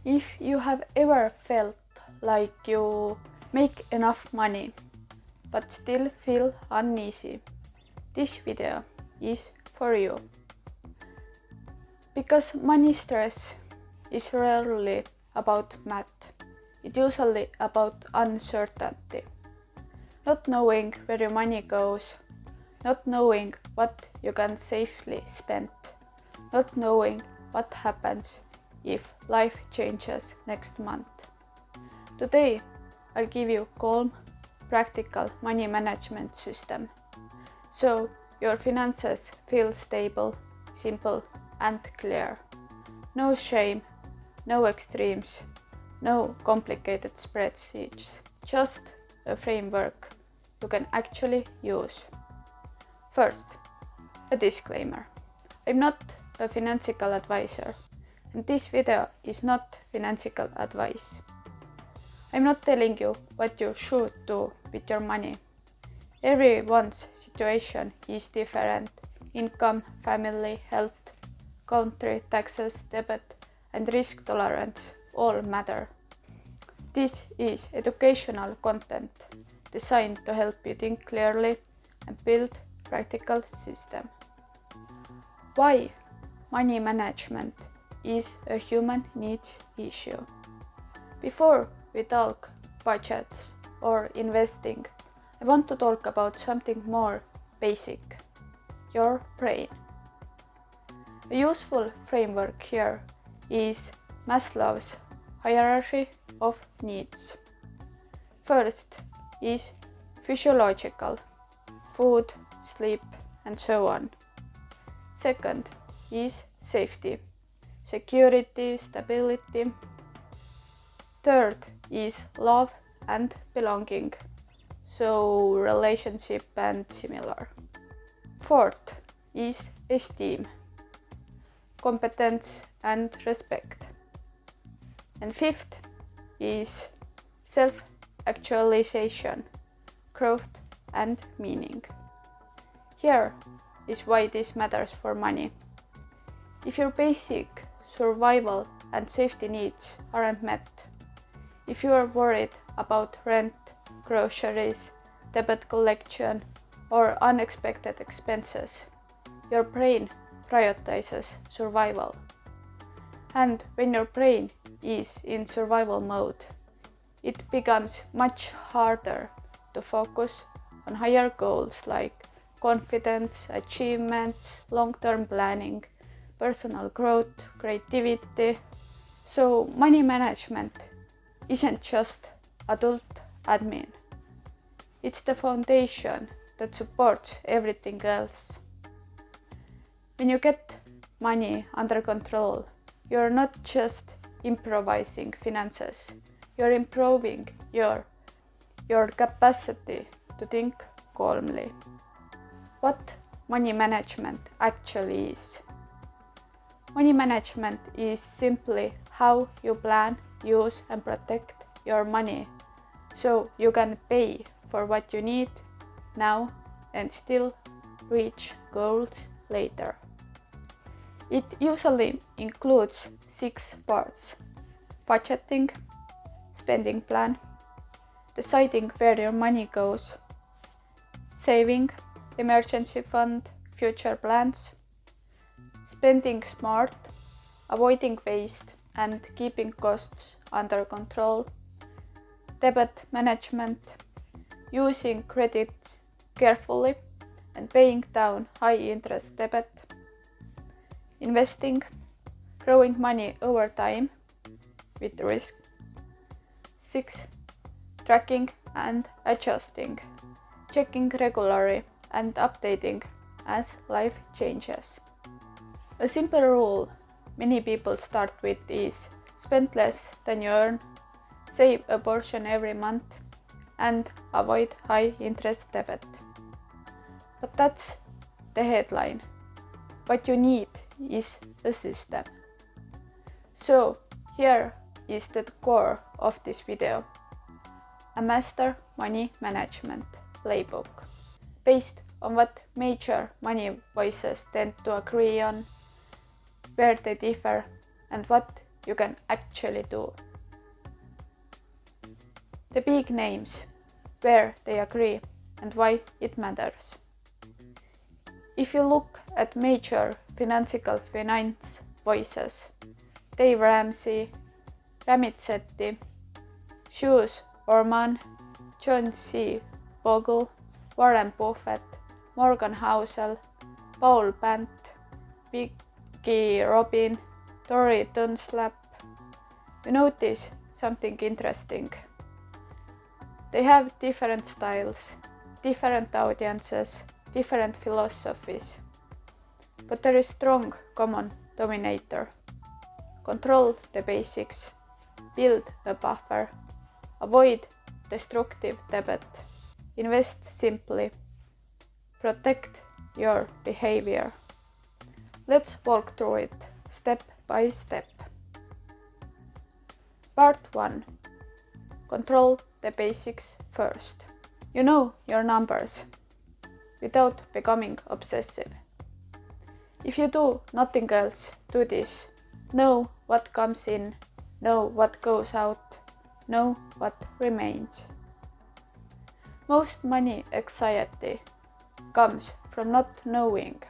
If you have ever felt like you make enough money but still feel uneasy, this video is for you. Because money stress is rarely about math, it's usually about uncertainty. Not knowing where your money goes, not knowing what you can safely spend, not knowing what happens if life changes next month. Today, I'll give you a calm, practical money management system, so your finances feel stable, simple, and clear. No shame, no extremes, no complicated spreadsheets, just a framework you can actually use. First, a disclaimer. I'm not a financial advisor, and this video is not financial advice. I'm not telling you what you should do with your money. Everyone's situation is different. Income, family, health, country, taxes, debt, and risk tolerance all matter. This is educational content designed to help you think clearly and build practical system. Why money management is a human needs issue. Before we talk budgets or investing, I want to talk about something more basic, your brain. A useful framework here is Maslow's hierarchy of needs. First is physiological, food, sleep, and so on. Second is safety, security, stability. Third is love and belonging, so relationship and similar. Fourth is esteem, competence and respect. And fifth is self-actualization, growth and meaning. Here is why this matters for money. If your basic survival and safety needs aren't met, if you are worried about rent, groceries, debt collection, or unexpected expenses, your brain prioritizes survival. And when your brain is in survival mode, it becomes much harder to focus on higher goals like confidence, achievements, long-term planning, personal growth, creativity. So money management isn't just adult admin. It's the foundation that supports everything else. When you get money under control, you're not just improvising finances, you're improving your capacity to think calmly. What money management actually is? Money management is simply how you plan, use, and protect your money so you can pay for what you need now and still reach goals later. It usually includes 6 parts: budgeting, spending plan, deciding where your money goes, saving, emergency fund, future plans, spending smart, avoiding waste and keeping costs under control, debt management, using credits carefully and paying down high interest debt, investing, growing money over time with risk. 6. Tracking and adjusting, checking regularly and updating as life changes. A simple rule many people start with is spend less than you earn, save a portion every month, and avoid high interest debt. But that's the headline. What you need is a system. So here is the core of this video. A master money management playbook based on what major money voices tend to agree on, where they differ, and what you can actually do. The big names, where they agree and why it matters. If you look at major financial finance voices, Dave Ramsey, Ramit Sethi, Shoes Orman, John C. Bogle, Warren Buffett, Morgan Housel, Paul Bant, Vicky Robin, Tori Dunlap, you notice something interesting. They have different styles, different audiences, different philosophies, but there is strong common denominator. Control the basics, build a buffer, avoid destructive debt, invest simply, protect your behavior. Let's walk through it step by step. Part 1. Control the basics first. You know your numbers without becoming obsessive. If you do nothing else, do this. Know what comes in, know what goes out, know what remains. Most money anxiety comes from not knowing.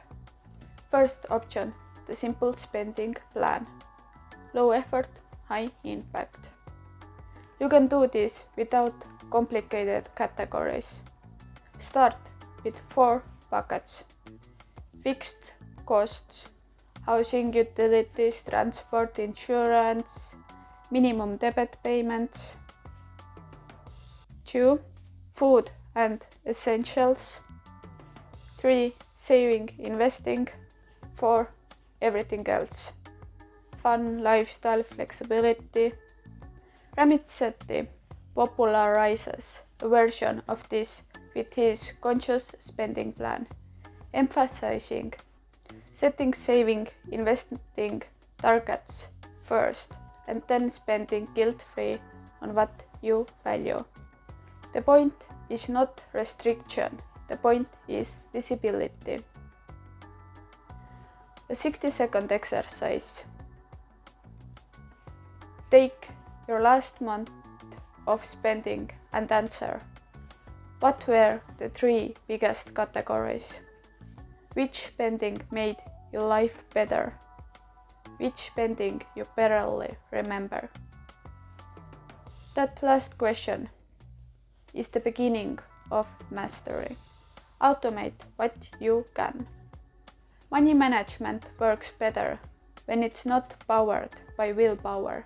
First option, the simple spending plan. Low effort, high impact. You can do this without complicated categories. Start with 4 buckets. Fixed costs, housing, utilities, transport, insurance, minimum debt payments. 2. Food and essentials. 3. Saving, investing. 4. Everything else. Fun, lifestyle, flexibility. Ramit Sethi popularizes a version of this with his conscious spending plan, emphasizing setting saving, investing targets first and then spending guilt-free on what you value. The point is not restriction, the point is visibility. A 60-second exercise. Take your last month of spending and answer. What were the 3 biggest categories? Which spending made your life better? Which spending you barely remember? That last question is the beginning of mastery. Automate what you can. Money management works better when it's not powered by willpower.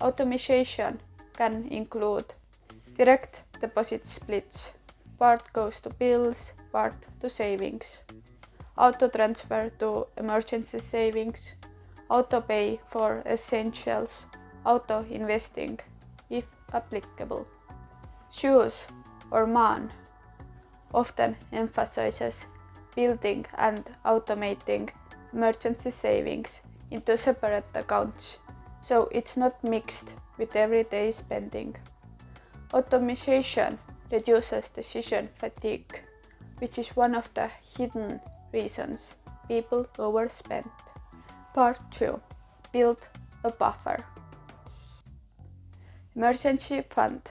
Automation can include direct deposit splits. Part goes to bills, part to savings. Auto transfer to emergency savings. Auto pay for essentials. Auto investing, if applicable. Shoes Orman often emphasizes building and automating emergency savings into separate accounts, so it's not mixed with everyday spending. Automation reduces decision fatigue, which is one of the hidden reasons people overspend. Part 2. Build a buffer. Emergency fund.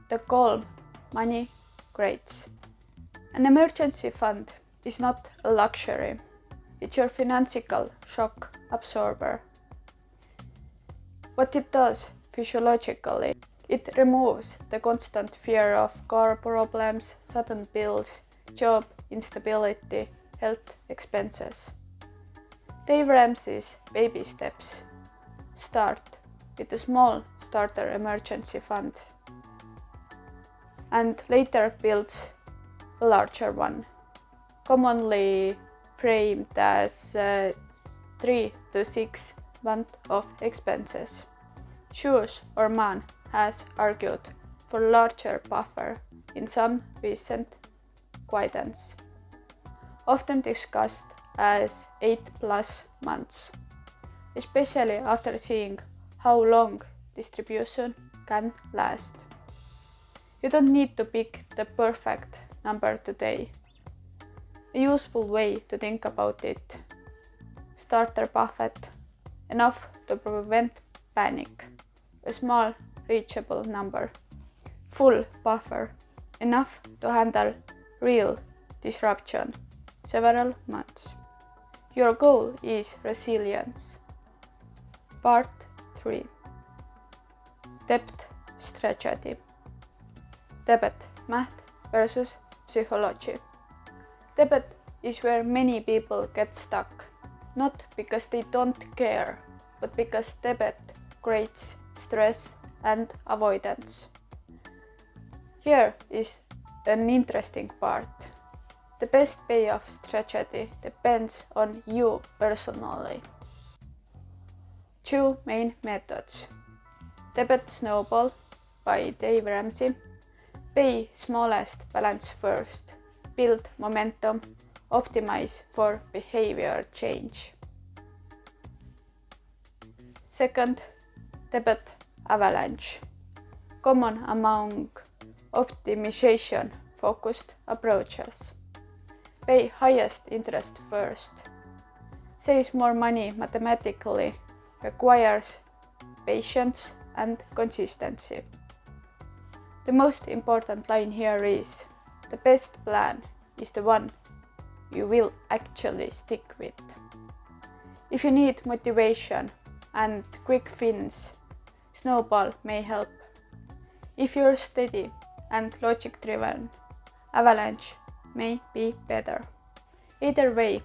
The calm money creates. An emergency fund is not a luxury, it's your financial shock absorber. What it does physiologically, it removes the constant fear of car problems, sudden bills, job instability, health expenses. Dave Ramsey's baby steps. Start with a small starter emergency fund and later builds a larger one, commonly framed as 3 to 6 months of expenses. Shoes Orman has argued for larger buffer in some recent guidance, often discussed as 8+ months, especially after seeing how long distribution can last. You don't need to pick the perfect number today. A useful way to think about it: starter buffet, enough to prevent panic, a small reachable number, full buffer, enough to handle real disruption, several months. Your goal is resilience. Part 3. Depth strategy. Debate, math versus psychology. Debate is where many people get stuck, not because they don't care, but because debate creates stress and avoidance. Here is an interesting part. The best payoff strategy depends on you personally. 2 main methods. Debate Snowball by Dave Ramsey. Pay smallest balance first. Build momentum. Optimize for behavior change. Second, debate avalanche. Common among optimization focused approaches. Pay highest interest first. Saves more money mathematically, requires patience and consistency. The most important line here is, the best plan is the one you will actually stick with. If you need motivation and quick wins, Snowball may help. If you're steady and logic-driven, Avalanche may be better. Either way,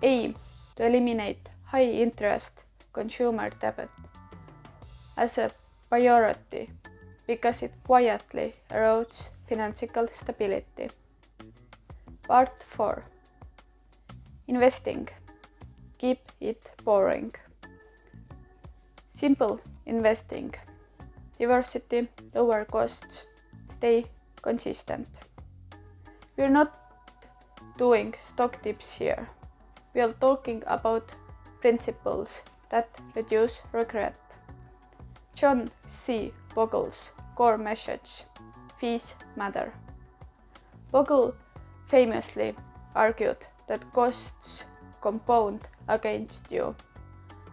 aim to eliminate high-interest consumer debt as a priority because it quietly erodes financial stability. Part 4. Investing. Keep it boring. Simple investing. Diversity, lower costs, stay consistent. We're not doing stock tips here. We are talking about principles that reduce regret. John C. Bogle's core message: fees matter. Bogle famously argued that costs compound against you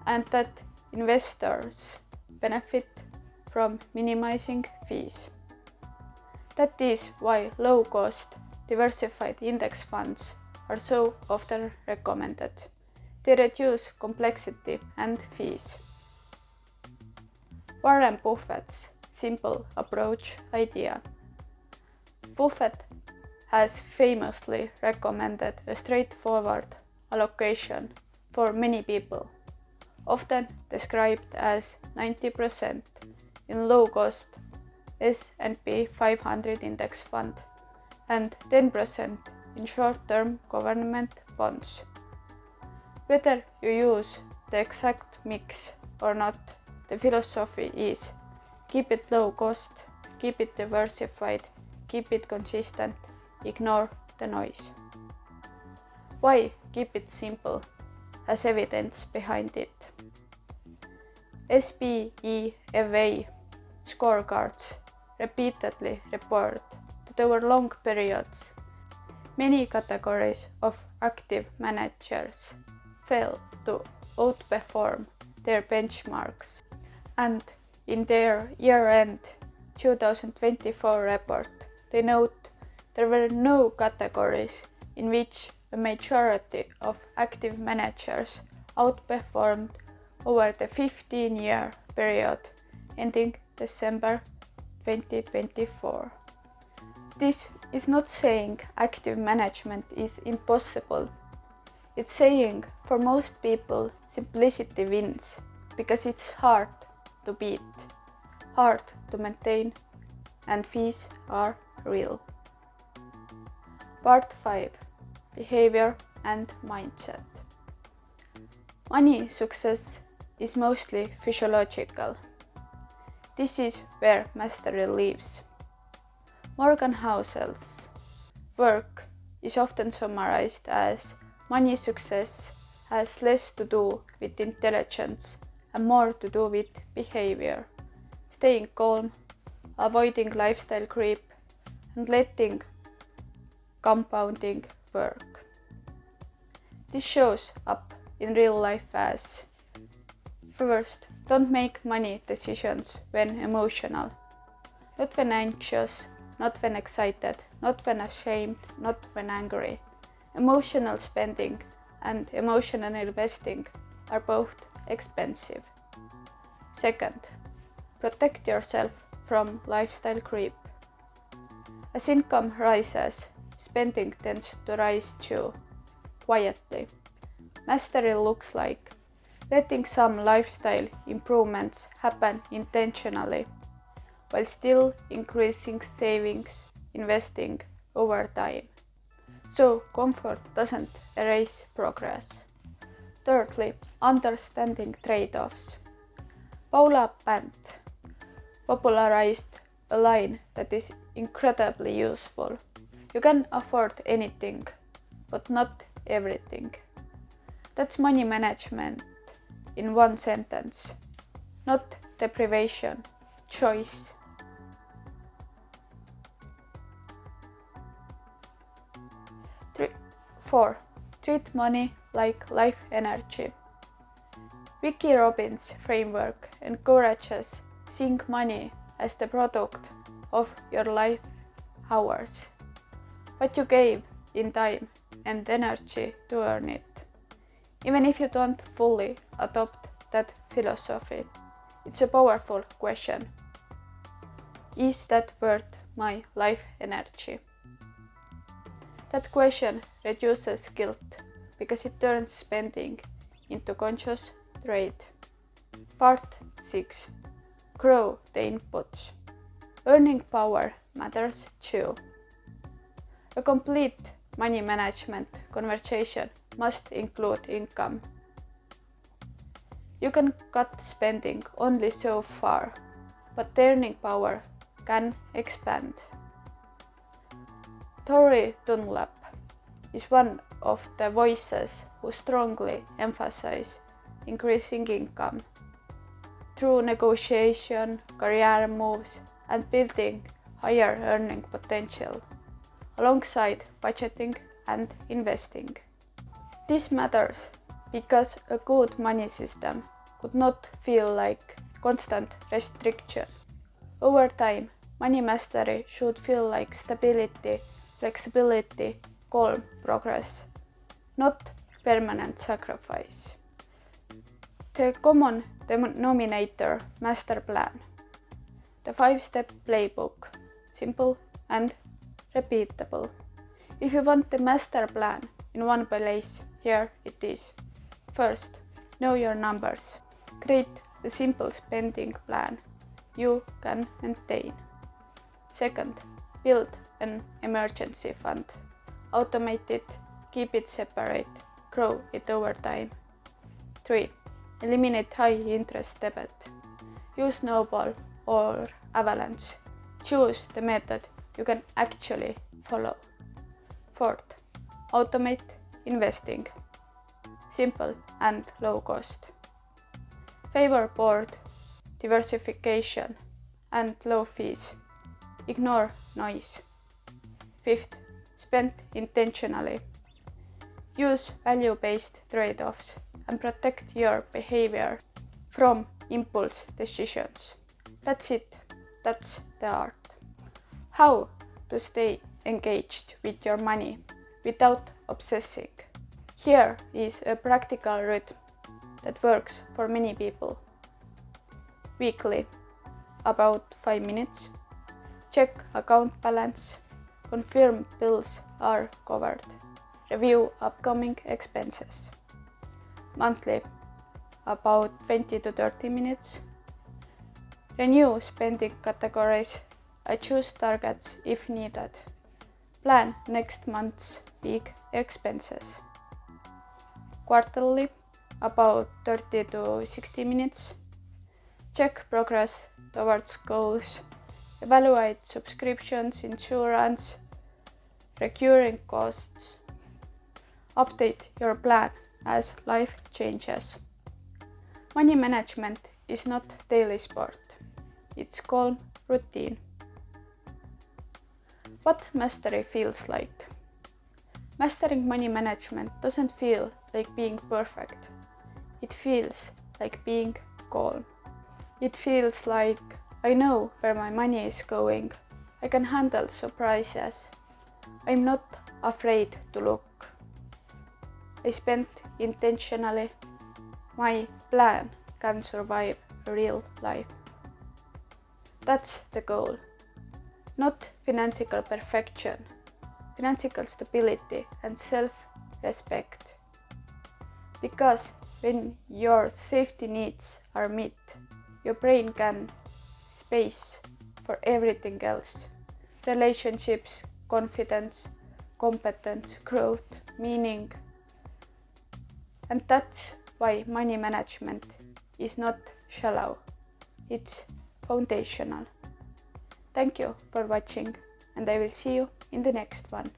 and that investors benefit from minimizing fees. That is why low-cost, diversified index funds are so often recommended. They reduce complexity and fees. Warren Buffett's simple approach idea. Buffett has famously recommended a straightforward allocation for many people, often described as 90% in low-cost S&P 500 index fund and 10% in short-term government bonds. Whether you use the exact mix or not, the philosophy is keep it low cost, keep it diversified, keep it consistent, ignore the noise. Why keep it simple has evidence behind it. SPEFA scorecards repeatedly report that over long periods, many categories of active managers fail to outperform their benchmarks, and in their year-end 2024 report, they note there were no categories in which a majority of active managers outperformed over the 15-year period ending December 2024. This is not saying active management is impossible. It's saying for most people simplicity wins because it's hard to beat, hard to maintain, and fees are real. Part 5. Behavior and mindset. Money success is mostly physiological. This is where mastery lives. Morgan Housel's work is often summarized as money success has less to do with intelligence and more to do with behavior, staying calm, avoiding lifestyle creep, and letting compounding work. This shows up in real life as: first, Don't make money decisions when emotional. Not when anxious, not when excited, not when ashamed, not when angry. Emotional spending and emotional investing are both expensive. Second, protect yourself from lifestyle creep. As income rises, spending tends to rise too, quietly. Mastery looks like letting some lifestyle improvements happen intentionally, while still increasing savings, investing over time. So comfort doesn't erase progress. Thirdly, understanding trade-offs. Paula Pant popularized a line that is incredibly useful. You can afford anything, but not everything. That's money management in one sentence. Not deprivation, choice. 4. Treat money like life energy. Vicki Robbins' framework encourages seeing money as the product of your life hours, what you gave in time and energy to earn it. Even if you don't fully adopt that philosophy, it's a powerful question. Is that worth my life energy? That question reduces guilt because it turns spending into conscious trade. Part 6. Grow the inputs. Earning power matters too. A complete money management conversation must include income. You can cut spending only so far, but earning power can expand. Tori Dunlap is one of the voices who strongly emphasize increasing income through negotiation, career moves, and building higher earning potential, alongside budgeting and investing. This matters because a good money system could not feel like constant restriction. Over time, money mastery should feel like stability, flexibility, calm progress, not permanent sacrifice. The common denominator master plan. The 5-step playbook, simple and repeatable. If you want the master plan in one place, here it is. First, know your numbers. Create a simple spending plan you can maintain. Second, build an emergency fund. Automate it, keep it separate, grow it over time. 3. Eliminate high interest debt. Use snowball or avalanche. Choose the method you can actually follow. Fourth, automate investing. Simple and low cost. Favor board, diversification, and low fees. Ignore noise. Fifth, spend intentionally. Use value-based trade-offs and protect your behavior from impulse decisions. That's it. That's the art. How to stay engaged with your money without obsessing. Here is a practical route that works for many people. Weekly, about 5 minutes. Check account balance. Confirm bills are covered. Review upcoming expenses. Monthly, about 20 to 30 minutes. Renew spending categories. Adjust targets if needed. Plan next month's big expenses. Quarterly, about 30 to 60 minutes. Check progress towards goals. Evaluate subscriptions, insurance, recurring costs. Update your plan as life changes. Money management is not daily sport. It's calm routine. What mastery feels like? Mastering money management doesn't feel like being perfect. It feels like being calm. It feels like I know where my money is going. I can handle surprises. I'm not afraid to look. I spent intentionally. My plan can survive real life. That's the goal. Not financial perfection, financial stability and self-respect. Because when your safety needs are met, your brain can space for everything else. Relationships, confidence, competence, growth, meaning. And that's why money management is not shallow, it's foundational. Thank you for watching, and I will see you in the next one.